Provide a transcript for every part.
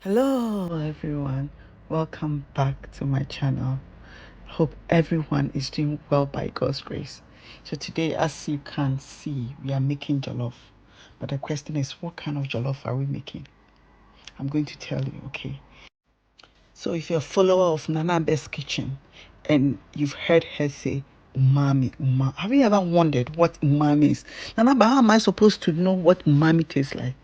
Hello everyone, welcome back to my channel. Hope everyone is doing well by God's grace. So today, as you can see, we are making jollof, but the question is, what kind of jollof are we making? I'm going to tell you. Okay, so if you're a follower of Nana Best Kitchen and you've heard her say umami, have you ever wondered what umami is? Nana, but how am I supposed to know what umami tastes like?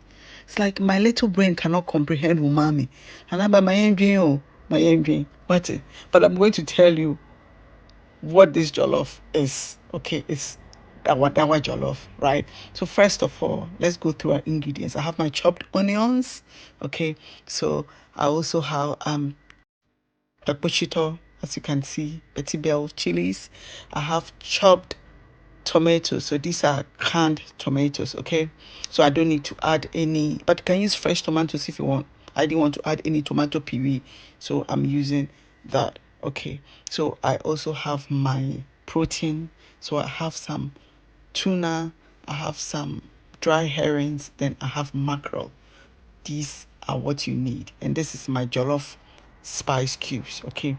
It's like my little brain cannot comprehend umami. And I'm my engine, my engine. What? But I'm going to tell you what this jollof is. Okay, it's DaWaDaWa jollof, right? So first of all, let's go through our ingredients. I have my chopped onions. Okay, so I also have pepper shito, as you can see, Betty Bell chilies. I have chopped tomatoes. So these are canned tomatoes. Okay, so I don't need to add any, but you can use fresh tomatoes if you want. I didn't want to add any tomato puree, so I'm using that. Okay, so I also have my protein. So I have some tuna, I have some dry herrings, then I have mackerel. These are what you need, and this is my jollof spice cubes. Okay,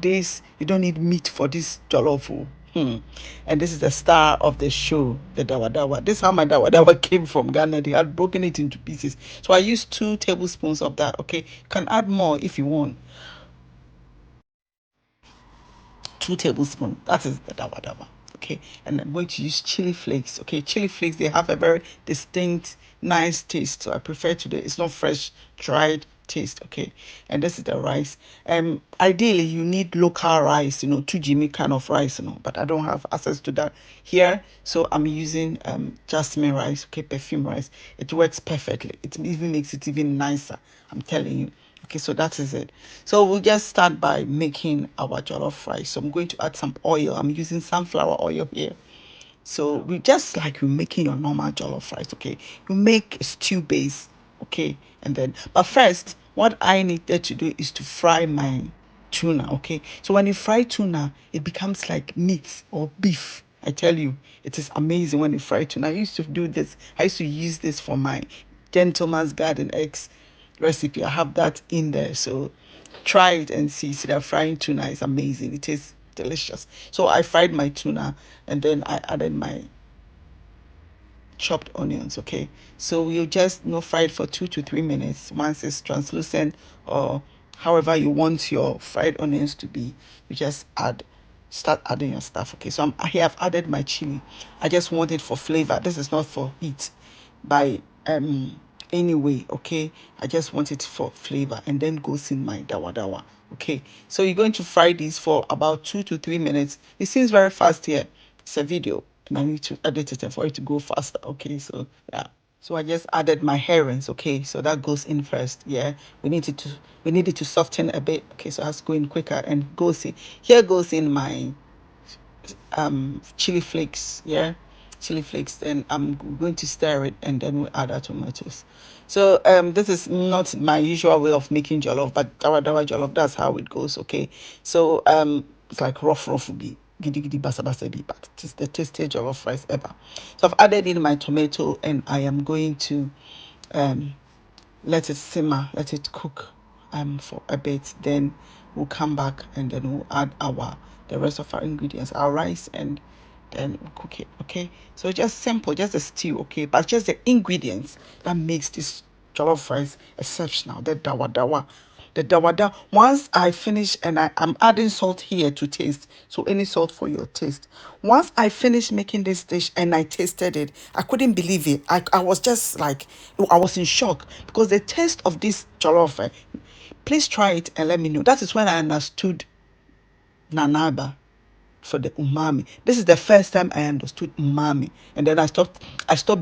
this, you don't need meat for this jollof. And this is the star of the show, the DaWaDaWa. This is how my DaWaDaWa came from Ghana. They had broken it into pieces, so I used 2 tablespoons of that. Okay, you can add more if you want. 2 tablespoons. That is the DaWaDaWa. Okay, and I'm going to use chili flakes. Okay, chili flakes, they have a very distinct, nice taste. So I prefer to do it's not fresh, dried taste. Okay, and this is the rice. Ideally you need local rice, to Jimmy kind of rice, but I don't have access to that here. So I'm using jasmine rice, okay, perfume rice. It works perfectly. It even makes it even nicer. I'm telling you. Okay, so that is it. So we'll just start by making our jollof rice. So I'm going to add some oil. I'm using sunflower oil here. So we just like you making your normal jollof rice. Okay, you make a stew base. Okay, and then, but first, what I needed to do is to fry my tuna. Okay, so when you fry tuna, it becomes like meat or beef. I tell you, it is amazing when you fry tuna. I used to do this. I used to use this for my gentleman's garden eggs recipe. I have that in there. So try it and see. See that frying tuna is amazing. It is delicious. So I fried my tuna and then I added my chopped onions. Okay, so you just fry it for 2 to 3 minutes. Once it's translucent, or however you want your fried onions to be, you just start adding your stuff. Okay, so here I've added my chili. I just want it for flavor. This is not for heat by anyway. Okay, I just want it for flavor, and then goes in my DaWaDaWa. Okay, so you're going to fry these for about 2 to 3 minutes. It seems very fast here. It's a video and I need to edit it for it to go faster. Okay, so yeah, so I just added my herrings. Okay, so that goes in first. Yeah, we need it to soften a bit. Okay, so that's going quicker and goes in. Here goes in my chili flakes. Yeah, chili flakes. Then I'm going to stir it and then we'll add our tomatoes. So this is not my usual way of making jollof, but DaWaDaWa jollof, that's how it goes. Okay, so it's like rough be giddy giddy basa basa be, but it is the tastiest jollof rice ever. So I've added in my tomato and I am going to um let it simmer, let it cook for a bit. Then we'll come back and then we'll add our the rest of our ingredients, our rice, and then we'll cook it. Okay, so just simple, just a stew. Okay, but just the ingredients that makes this jollof rice exceptional. The DaWaDaWa. Once I finish, and I'm adding salt here to taste. So any salt for your taste. Once I finished making this dish and I tasted it, I couldn't believe it. I was just like, I was in shock because the taste of this jollof. Please try it and let me know. That is when I understood Nanaba for the umami. This is the first time I understood umami, and then I stopped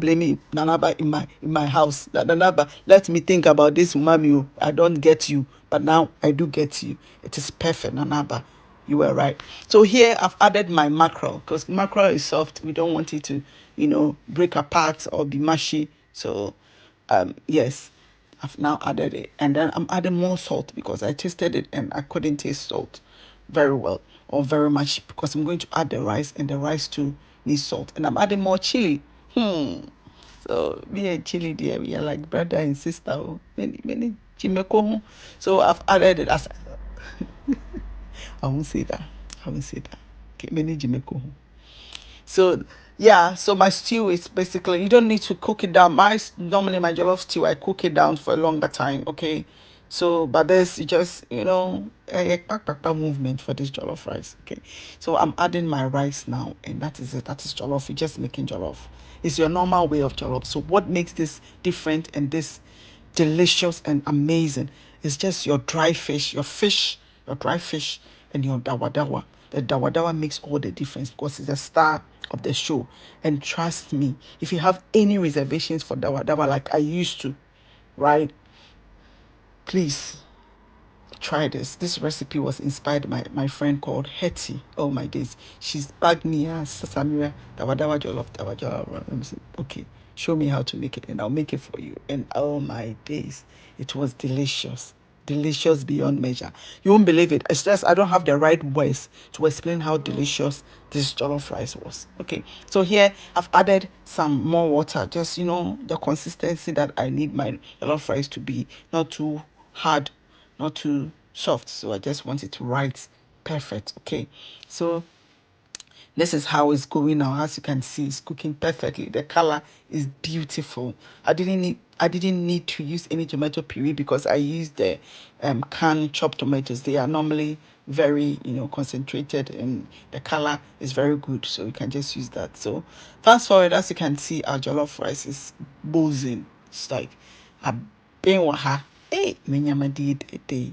blaming Nanaba in my house. That Nanaba, let me think about this umami. I don't get you, but now I do get you. It is perfect, Nanaba. You were right. So here I've added my mackerel because mackerel is soft. We don't want it to, break apart or be mushy. So, yes, I've now added it, and then I'm adding more salt because I tasted it and I couldn't taste salt very well or very much because I'm going to add the rice, and the rice too needs salt, and I'm adding more chili. So me and chili, dear, we are like brother and sister. Oh, many So I've added it as I won't say that. I won't say that. Okay, many Jimeko. So yeah, so my stew is basically, you don't need to cook it down. Normally my jollof stew, I cook it down for a longer time. Okay, so but there's just a kpakpo movement for this jollof rice. Okay, so I'm adding my rice now, and that is it. That is jollof. You're just making jollof. It's your normal way of jollof. So what makes this different and this delicious and amazing is just your dry fish, your dry fish, and your DaWaDaWa. The DaWaDaWa makes all the difference because it's the star of the show. And trust me, if you have any reservations for DaWaDaWa like I used to, right? Please try this. This recipe was inspired by my friend called Hetty. Oh my days. She's bagged me as Samira, DaWaDaWa jOLLoF, DaWaDaWa jOLLoF. I'm saying, okay, show me how to make it and I'll make it for you. And oh my days, it was delicious. Delicious beyond measure. You won't believe it. It's just I don't have the right words to explain how delicious this jollof rice was. Okay, so here I've added some more water, just the consistency that I need my jollof rice to be, not too hard, not too soft. So I just want it to rise perfect. Okay, so this is how it's going now. As you can see, it's cooking perfectly. The color is beautiful. I didn't need to use any tomato puree because I used the canned chopped tomatoes. They are normally very concentrated, and the color is very good, so you can just use that. So fast forward, as you can see, our jollof rice is buzzing. It's like a benwaha. Hey, menyama did a day.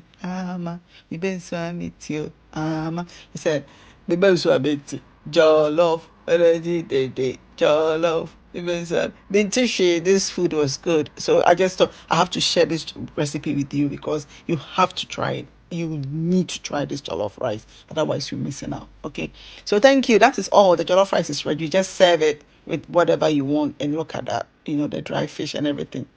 We been so meet you. He said, "We been so bit jollof, already day jollof." Even said, Bintishi, this food was good. So I just thought I have to share this recipe with you because you have to try it. You need to try this jollof rice, otherwise you're missing out. Okay, so thank you. That is all. The jollof rice is ready. You just serve it with whatever you want, and look at that. The dry fish and everything.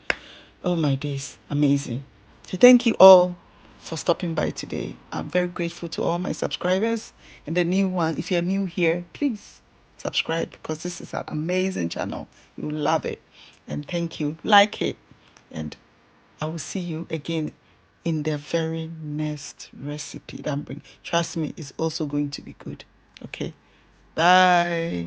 Oh my days, amazing. So thank you all for stopping by today. I'm very grateful to all my subscribers and the new one. If you're new here, please subscribe because this is an amazing channel. You'll love it. And thank you. Like it. And I will see you again in the very next recipe that I'm bringing. Trust me, it's also going to be good. Okay. Bye.